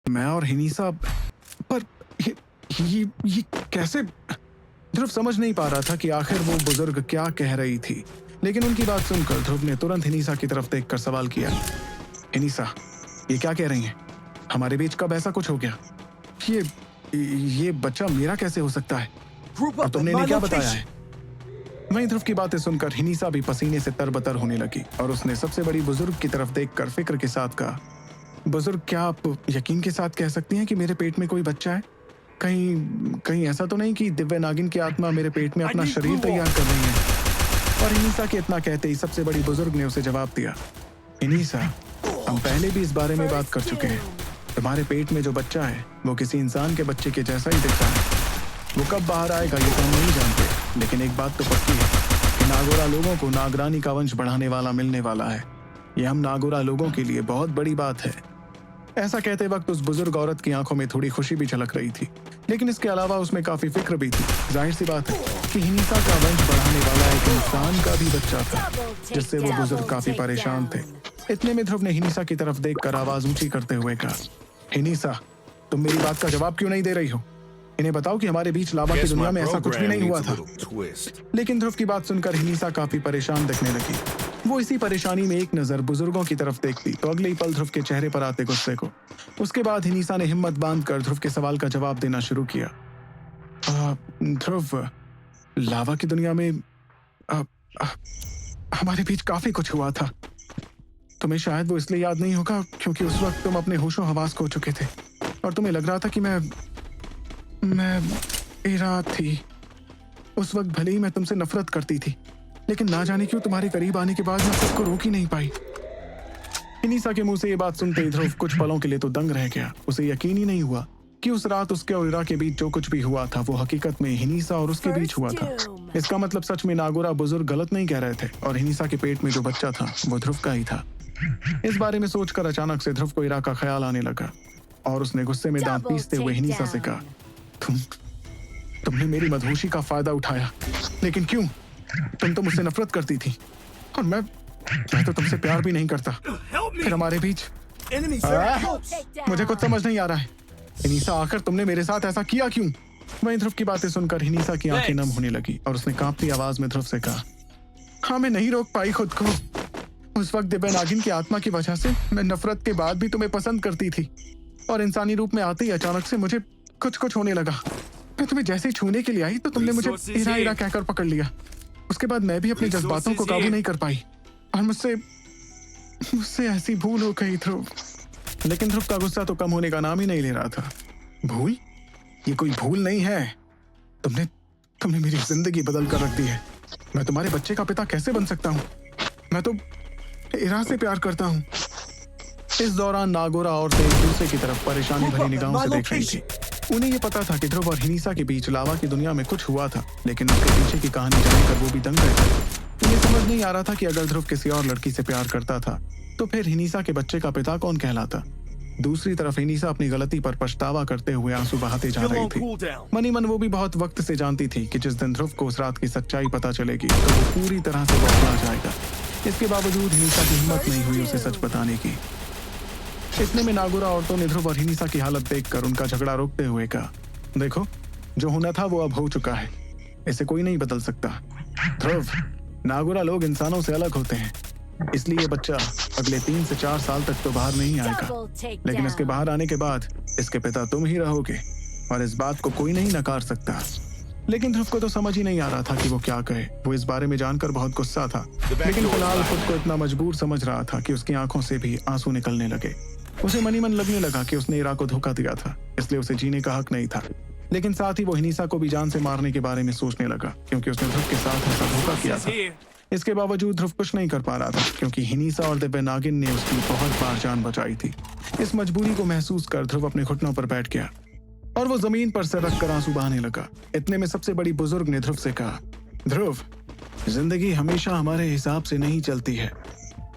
मैं और हिनीसा, पर ये कैसे? ध्रुव समझ नहीं पा रहा था कि आखिर वो बुजुर्ग क्या कह रही थी, लेकिन उनकी बात सुनकर ध्रुव ने तुरंत हिनीसा की तरफ देखकर सवाल किया। हिनीसा, ये क्या कह रही हैं? हमारे बीच कब ऐसा कुछ हो गया? ये बच्चा मेरा कैसे हो सकता है? और तुमने इन्हें क्या बताया है? वहीं ध्रुव की बातें सुनकर हिनीसा भी पसीने से तरबतर होने लगी और उसने सबसे बड़ी बुजुर्ग की तरफ देखकर फिक्र के साथ कहा, बुजुर्ग, क्या आप यकीन के साथ कह सकती हैं कि मेरे पेट में कोई बच्चा है? कहीं ऐसा तो नहीं कि दिव्य नागिन की आत्मा मेरे पेट में अपना शरीर तैयार कर रही है? और हिनीसा के इतना कहते ही सबसे बड़ी बुजुर्ग ने उसे जवाब दिया, हिनीसा, हम पहले भी इस बारे में बात कर चुके हैं। तुम्हारे पेट में जो बच्चा है वो किसी इंसान के बच्चे के जैसा ही दिखता है। वो कब बाहर आएगा ये तो हम नहीं जानते, लेकिन एक बात तो पक्की है कि नागोरा लोगों को नागरानी का वंश बढ़ाने वाला मिलने वाला है। ये हम नागोरा लोगों के लिए बहुत बड़ी बात है। ऐसा कहते वक्त उस बुजुर्ग औरत की आंखों में थोड़ी खुशी भी झलक रही थी, लेकिन इसके अलावा उसमें काफी फिक्र भी थी। जाहिर सी बात है कि हिनीसा का वंश बढ़ाने वाला एक इंसान का भी बच्चा था, जिससे वो बुजुर्ग काफी परेशान थे। इतने में ध्रुव ने हिनीसा की तरफ देखकर आवाज ऊंची करते हुए कहा, हिनीसा, तुम मेरी बात का जवाब क्यों नहीं दे रही हो? इन्हें बताओ कि हमारे बीच लावा की दुनिया में ऐसा कुछ भी नहीं हुआ था। लेकिन ध्रुव की बात सुनकर हिनीसा काफी परेशान दिखने लगी। वो इसी परेशानी में एक नजर बुजुर्गों की तरफ देखती तो अगले ही पल ध्रुव के चेहरे पर आते गुस्से को। उसके बाद हिनीसा ने हिम्मत बांधकर ध्रुव के सवाल का जवाब देना शुरू किया। ध्रुव, लावा की दुनिया में हमारे बीच काफी कुछ हुआ था। तुम्हें शायद वो इसलिए याद नहीं होगा क्योंकि उस वक्त तुम अपने होशो हवास खो चुके थे और तुम्हें लग रहा था कि मैं इरा थी। उस वक्त भले ही मैं तुमसे नफरत करती थी, लेकिन ना जाने क्यों तुम्हारे करीब आने के बाद मैं खुद को रोक ही नहीं पाई। हिनीसा के मुंह से ये बात सुनते ही ध्रुव कुछ पलों के लिए तो दंग रह गया। उसे यकीन ही नहीं हुआ कि उस रात उसके और इरा के बीच जो कुछ भी हुआ था वो हकीकत में हिनीसा और उसके बीच हुआ था। इसका मतलब सच में नागोरा बुजुर्ग गलत नहीं कह रहे थे और हिनीसा के पेट में जो बच्चा था वो ध्रुव का ही था। इस बारे में सोचकर अचानक से ध्रुव को इरा का ख्याल आने लगा और उसने गुस्से में दांत पीसते हुए हिनीसा से कहा, तुमने मेरी मदहोशी का फायदा उठाया, लेकिन क्यों? तुम तो मुझसे नफरत करती थी और मैं तो तुमसे प्यार भी नहीं करता। फिर हमारे बीच मुझे कुछ समझ नहीं आ रहा है। हिनीसा, आखिर तुमने मेरे साथ ऐसा किया क्यों? वहीं ध्रुव की बातें सुनकर हिनीसा की आंखें नम होने लगी और उसने कांपती आवाज में ध्रुव से कहा, हाँ, मैं नहीं रोक पाई खुद को। उस वक्त दिव्य नागिन की आत्मा की वजह से मैं नफरत के बाद भी तुम्हें पसंद करती थी और इंसानी रूप में आते ही अचानक से मुझे कुछ होने लगा। मैं तुम्हें जैसे ही छूने के लिए आई तो तुमने मुझे इरा इरा कहकर पकड़ लिया। उसके बाद मैं भी अपने जज्बातों को काबू नहीं कर पाई और मुझसे ऐसी भूल हो गई ध्रुव। लेकिन ध्रुव का गुस्सा तो कम होने का नाम ही नहीं ले रहा था। भूल? ये कोई भूल नहीं है। तुमने मेरी जिंदगी बदल कर रख दी है। मैं तुम्हारे बच्चे का पिता कैसे बन सकता हूँ? मैं तो इरा से प्यार करता हूँ। इस दौरान नागोरा औरतें एक दूसरे की तरफ परेशानी भरी निगाहों से देख रही थी। उन्हें ये पता था कि ध्रुव और हिनीसा के बीच लावा की दुनिया में कुछ हुआ था, लेकिन उसके पीछे की कहानी जानकर वो भी दंग रह गए। उन्हें समझ नहीं आ रहा था कि अगर ध्रुव किसी और लड़की से प्यार करता था तो फिर हिनीसा के बच्चे का पिता कौन कहलाता। दूसरी तरफ हिनीसा अपनी गलती पर पछतावा करते हुए आंसू बहाते जा रही थी। मनी मन वो भी बहुत वक्त से जानती थी कि जिस दिन ध्रुव को उस रात की सच्चाई पता चलेगी तो वो पूरी तरह से बौखला जाएगा। इसके बावजूद हिनीसा की हिम्मत नहीं हुई उसे सच बताने की। इतने में नागोरा औरतों ने ध्रुव और हिनीसा की हालत देखकर उनका झगड़ा रोकते हुए कहा, देखो, जो होना था वो अब हो चुका है, इसे कोई नहीं बदल सकता। ध्रुव, नागोरा लोग इंसानों से अलग होते हैं, इसलिए ये बच्चा अगले 3 से 4 साल तक तो बाहर नहीं आएगा, लेकिन इसके बाहर आने के बाद इसके पिता तुम ही रहोगे और इस बात को कोई नहीं नकार सकता। लेकिन ध्रुव को तो समझ ही नहीं आ रहा था कि वो क्या कहे। वो इस बारे में जानकर बहुत गुस्सा था, लेकिन फिलहाल खुद को इतना मजबूर समझ रहा था कि उसकी आंखों से भी आंसू निकलने लगे। उसे मनी मन लगने लगा कि उसने इरा को धोखा दिया था, इसलिए उसे जीने का हक नहीं था। लेकिन साथ ही वो हिनीसा को भी जान से मारने के बारे में सोचने लगा, क्योंकि उसने ध्रुव के साथ ऐसा धोखा किया था। इसके बावजूद ध्रुव कुछ नहीं कर पा रहा था, क्योंकि हिनीसा और दिव्य नागिन ने उसकी बहुत बार जान बचाई थी। इस मजबूरी को महसूस कर ध्रुव अपने घुटनों पर बैठ गया और वो जमीन पर सिर रखकर आंसू बहाने लगा। इतने में सबसे बड़ी बुजुर्ग ने ध्रुव से कहा, ध्रुव, जिंदगी हमेशा हमारे हिसाब से नहीं चलती है,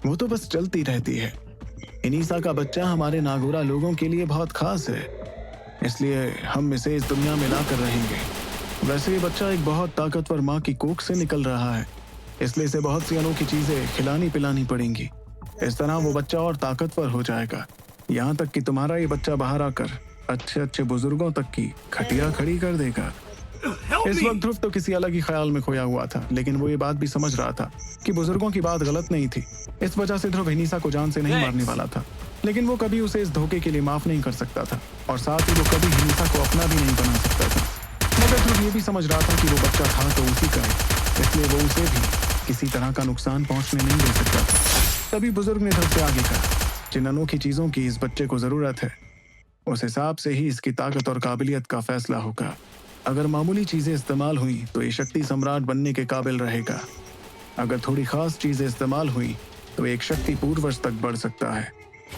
वो तो बस चलती रहती है। हिनीसा का बच्चा हमारे नागोरा लोगों के लिए बहुत खास है, इसलिए हम इसे इस दुनिया में लाकर रहेंगे। वैसे ये बच्चा एक बहुत ताकतवर माँ की कोख से निकल रहा है, इसलिए इसे बहुत सी अनोखी चीजें खिलानी पिलानी पड़ेंगी। इस तरह वो बच्चा और ताकतवर हो जाएगा यहाँ तक कि तुम्हारा ये बच्चा बाहर आकर अच्छे अच्छे बुजुर्गों तक की खटिया खड़ी कर देगा। इस वक्त ध्रुव तो किसी अलग ही ख्याल में खोया हुआ था, लेकिन वो ये बात भी समझ रहा था कि बुजुर्गों की बात गलत नहीं थी। इस वजह से ध्रुव हिनीसा को जान से नहीं मारने वाला था, लेकिन वो कभी उसे इस धोखे के लिए माफ नहीं कर सकता था, और साथ ही वो कभी हिनीसा को अपना भी नहीं बना सकता था। मगर ध्रुव ये भी समझ रहा था कि वो बच्चा था तो उसी का है, इसलिए वो उसे भी किसी तरह का नुकसान पहुंचने नहीं दे सकता था। तभी बुजुर्ग ने ध्रुव से आगे कहा, जिन अनोखी चीजों की इस बच्चे को जरूरत है, उस हिसाब से ही इसकी ताकत और काबिलियत का फैसला होगा। अगर मामूली चीजें इस्तेमाल हुई तो ये शक्ति सम्राट बनने के काबिल रहेगा। अगर थोड़ी खास चीजें इस्तेमाल हुई तो एक शक्ति पूर्वज तक बढ़ सकता है,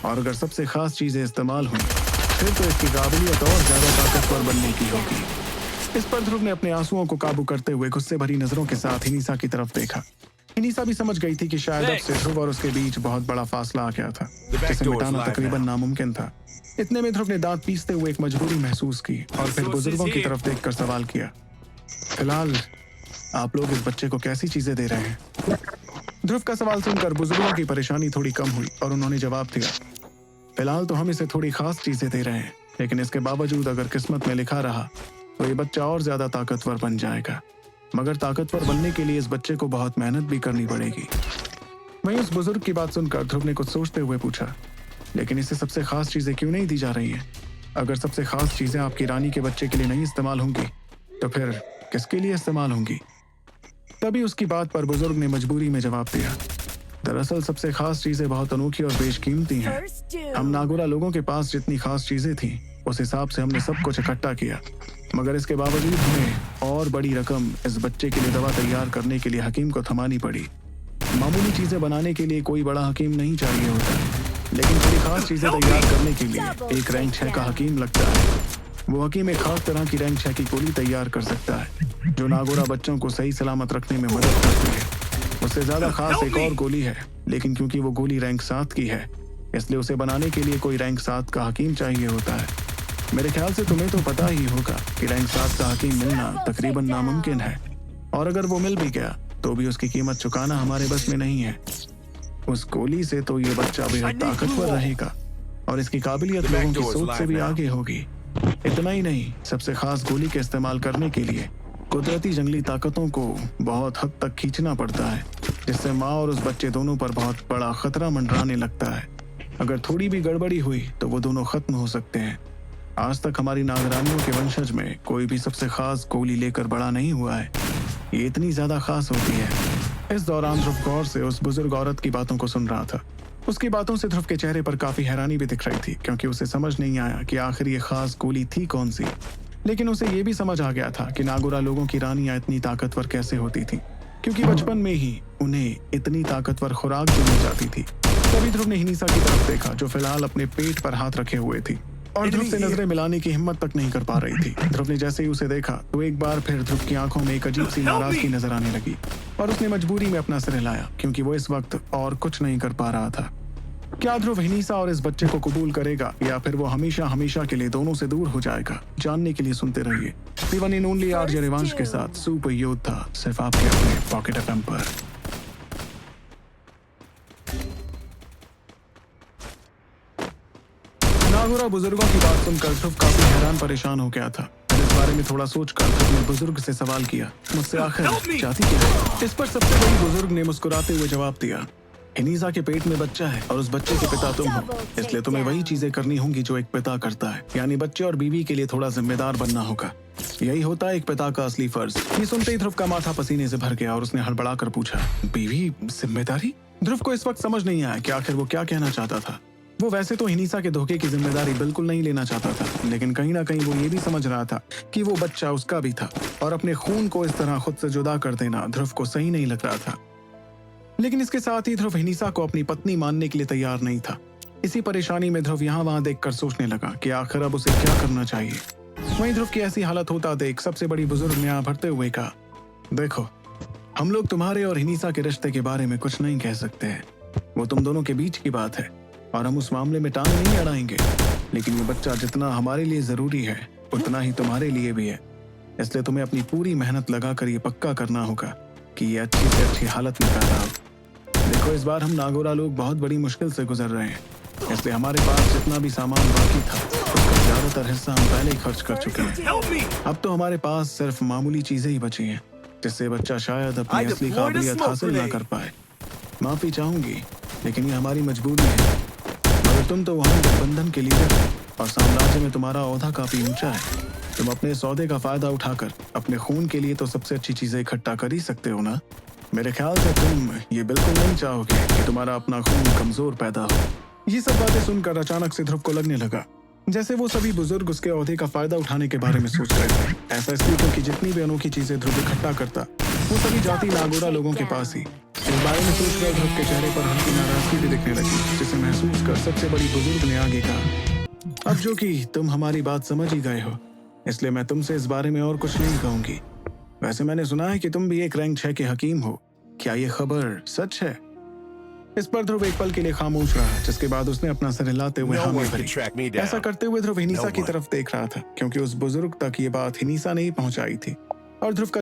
और अगर सबसे खास चीजें इस्तेमाल हुई फिर तो इसकी काबिलियत और ज्यादा ताकतवर बनने की होगी। इस पर ध्रुव ने अपने आंसुओं को काबू करते हुए गुस्से भरी नजरों के साथ हिनीसा की तरफ देखा। हिनीसा भी समझ गई थी कि शायद अब से ध्रुव और उसके बीच बहुत बड़ा फासला आ गया था, जिसे मिटाना तकरीबन नामुमकिन था। इतने में ध्रुव ने दांत पीसते हुए एक मजबूरी महसूस की और फिर बुजुर्गों की तरफ देखकर सवाल किया, फिलहाल आप लोग इस बच्चे को कैसी चीजें दे रहे हैं? ध्रुव का सवाल सुनकर बुजुर्गों की परेशानी थोड़ी कम हुई और उन्होंने जवाब दिया, फिलहाल तो हम इसे थोड़ी खास चीजें दे रहे हैं, लेकिन इसके बावजूद अगर किस्मत में लिखा रहा तो ये बच्चा और ज्यादा ताकतवर बन जाएगा। मगर ताकतवर बनने के लिए इस बच्चे को बहुत मेहनत भी करनी पड़ेगी। वहीं उस बुजुर्ग की बात सुनकर ध्रुव ने कुछ सोचते हुए पूछा, लेकिन इससे सबसे खास चीजें क्यों नहीं दी जा रही हैं? अगर सबसे खास चीजें आपकी रानी के बच्चे के लिए नहीं इस्तेमाल होंगी तो फिर किसके लिए इस्तेमाल होंगी? तभी उसकी बात पर बुजुर्ग ने मजबूरी में जवाब दिया, दरअसल सबसे खास चीजें बहुत अनोखी और बेशकीमती हैं। हम नागोरा लोगों के पास जितनी खास चीजें थीं उस हिसाब से हमने सब कुछ इकट्ठा किया, मगर इसके बावजूद हमें और बड़ी रकम इस बच्चे के लिए दवा तैयार करने के लिए हकीम को थमानी पड़ी। मामूली चीजें बनाने के लिए कोई बड़ा हकीम नहीं चाहिए होता, लेकिन थोड़ी खास चीजें तैयार करने के लिए एक रैंक 6 का हकीम लगता है। वो हकीम एक खास तरह की रैंक 6 की गोली तैयार कर सकता है जो नागोरा बच्चों को सही सलामत रखने में मदद करती है। उससे ज्यादा खास एक और गोली है, लेकिन क्योंकि वो गोली रैंक 7 की है इसलिए उसे बनाने के लिए कोई रैंक 7 का हकीम चाहिए होता है। मेरे ख्याल से तुम्हें तो पता ही होगा कि रैंक 7 का हकीम मिलना तकरीबन नामुमकिन है, और अगर वो मिल भी गया तो भी उसकी कीमत चुकाना हमारे बस में नहीं है। उस गोली से तो ये बच्चा बेहद ताकतवर रहेगा और इसकी काबिलियत लोगों की सोच से भी आगे होगी। इतना ही नहीं, सबसे खास गोली के इस्तेमाल करने के लिए कुदरती जंगली ताकतों को बहुत हद तक खींचना पड़ता है, जिससे माँ और उस बच्चे दोनों पर बहुत बड़ा खतरा मंडराने लगता है। अगर थोड़ी भी गड़बड़ी हुई तो वो दोनों खत्म हो सकते हैं। आज तक हमारी नागरानियों के वंशज में कोई भी सबसे खास गोली लेकर बड़ा नहीं हुआ है। ये इतनी ज्यादा खास होती है। इस दौरान ध्रुव गौर से उस बुजुर्ग औरत की बातों को सुन रहा था। उसकी बातों से ध्रुव के चेहरे पर काफी हैरानी भी दिख रही थी, क्योंकि उसे समझ नहीं आया कि आखिर ये खास गोली थी कौन सी। लेकिन उसे ये भी समझ आ गया था कि नागोरा लोगों की रानियां इतनी ताकतवर कैसे होती थी, क्योंकि बचपन में ही उन्हें इतनी ताकतवर खुराक दी मिल जाती थी। तभी ध्रुव ने हिनीसा की तरफ देखा, जो फिलहाल अपने पेट पर हाथ रखे हुए थी और ध्रुव से नजरें मिलाने की हिम्मत तक नहीं कर पा रही थी। ध्रुव ने जैसे ही उसे देखा तो एक बार फिर ध्रुव की आंखों में एक अजीब सी नाराजगी नजर आने लगी और उसने मजबूरी में अपना सिर हिलाया, क्योंकि वो इस वक्त और कुछ नहीं कर पा रहा था। क्या ध्रुव हिनीसा और इस बच्चे को कबूल करेगा या फिर वो हमेशा हमेशा के लिए दोनों से दूर हो जाएगा? जानने के लिए सुनते रहिए one in only RJ Rivansh के साथ सुपर योद्धा, सिर्फ आपके अपने पॉकेट एफएम पर। नागोरा बुजुर्गों की बात सुनकर ध्रुव काफी हैरान परेशान हो गया था। इस बारे में थोड़ा सोचकर ध्रुव ने बुजुर्ग से सवाल किया, मुझसे आखिर चाहती क्या है? इस पर सबसे बड़ी बुजुर्ग ने मुस्कुराते हुए जवाब दिया, हिनीसा के पेट में बच्चा है और उस बच्चे के पिता तुम हो, इसलिए तुम्हें वही चीजें करनी होंगी जो एक पिता करता है, यानी बच्चे और बीवी के लिए थोड़ा जिम्मेदार बनना होगा। यही होता है एक पिता का असली फर्ज। ये सुनते ही ध्रुव का माथा पसीने से भर गया और उसने हड़बड़ा कर पूछा, बीवी जिम्मेदारी? ध्रुव को इस वक्त समझ नहीं आया कि आखिर वो क्या कहना चाहता था। वो वैसे तो हिनीसा के धोखे की जिम्मेदारी बिल्कुल नहीं लेना चाहता था, लेकिन कहीं ना कहीं वो ये भी समझ रहा था कि वो बच्चा उसका भी था और अपने खून को इस तरह खुद से जुदा कर देना ध्रुव को सही नहीं लग रहा था। लेकिन इसके साथ ही ध्रुव हिनीसा को अपनी पत्नी मानने के लिए तैयार नहीं था। इसी परेशानी में ध्रुव यहाँ वहां देखकर सोचने लगा कि आखिर अब उसे क्या करना चाहिए। वहीं ध्रुव की ऐसी हालत होता देख सबसे बड़ी बुजुर्ग ने यहाँ भरते हुए कहा, देखो, हम लोग तुम्हारे और हिनीसा के रिश्ते के बारे में कुछ नहीं कह सकते हैं। वो तुम दोनों के बीच की बात है और हम उस मामले में टांग नहीं अड़ाएंगे, लेकिन ये बच्चा जितना हमारे लिए जरूरी है उतना ही तुम्हारे लिए भी है। इसलिए तुम्हें अपनी पूरी मेहनत लगाकर ये पक्का करना होगा कि ये अच्छी से अच्छी हालत में पैदा हो। देखो, इस बार हम नागोरा लोग बहुत बड़ी मुश्किल से गुजर रहे हैं इसलिए हमारे पास जितना भी सामान बाकी था उसका ज्यादातर हिस्सा हम पहले ही खर्च कर चुके हैं। अब तो हमारे पास सिर्फ मामूली चीजें ही बची हैं जिससे बच्चा शायद अपनी असली काबिलियत हासिल ना कर पाए। माफी चाहूंगी, लेकिन ये हमारी मजबूरी है। मगर तुम तो वहाँ गठबंधन के लीडर हो और साम्राज्य में तुम्हारा ओहदा काफी ऊंचा है। तुम अपने सौदे का फायदा उठाकर अपने खून के लिए तो सबसे अच्छी चीजें इकट्ठा कर ही सकते हो ना। मेरे ख्याल से तुम ये बिल्कुल नहीं चाहोगे कि तुम्हारा अपना खून कमजोर पैदा हो। ये सब बातें सुनकर अचानक से ध्रुव को लगने लगा जैसे वो सभी बुजुर्ग उसके ओहदे का फायदा उठाने के बारे में सोच रहे थे। ऐसा इसलिए क्योंकि जितनी भी अनोखी चीजें ध्रुव इकट्ठा करता वो सभी जाति नागोरा लोगों के पास ही। इस बारे में सोचकर ध्रुव के चेहरे पर हल्की नाराजगी भी दिखने लगी, जिसे महसूस कर सबसे बड़ी बुजुर्ग ने आगे कहा, अब जो कि तुम हमारी बात समझ ही गए हो, इसलिए मैं तुमसे इस बारे में और कुछ नहीं कहूंगी। वैसे मैंने सुना है कि तुम भी एक रैंक 6 के हकीम हो, क्या ये खबर सच है? इस पर ध्रुव एक पल के लिए खामोश रहा, जिसके बाद उसने अपना सर हिलाते हुए हामी भरी। ऐसा करते हुए ध्रुव हिनीसा की तरफ देख रहा था, क्योंकि उस बुजुर्ग तक ये बात हिनीसा ने ही पहुंचाई थी और ध्रुव का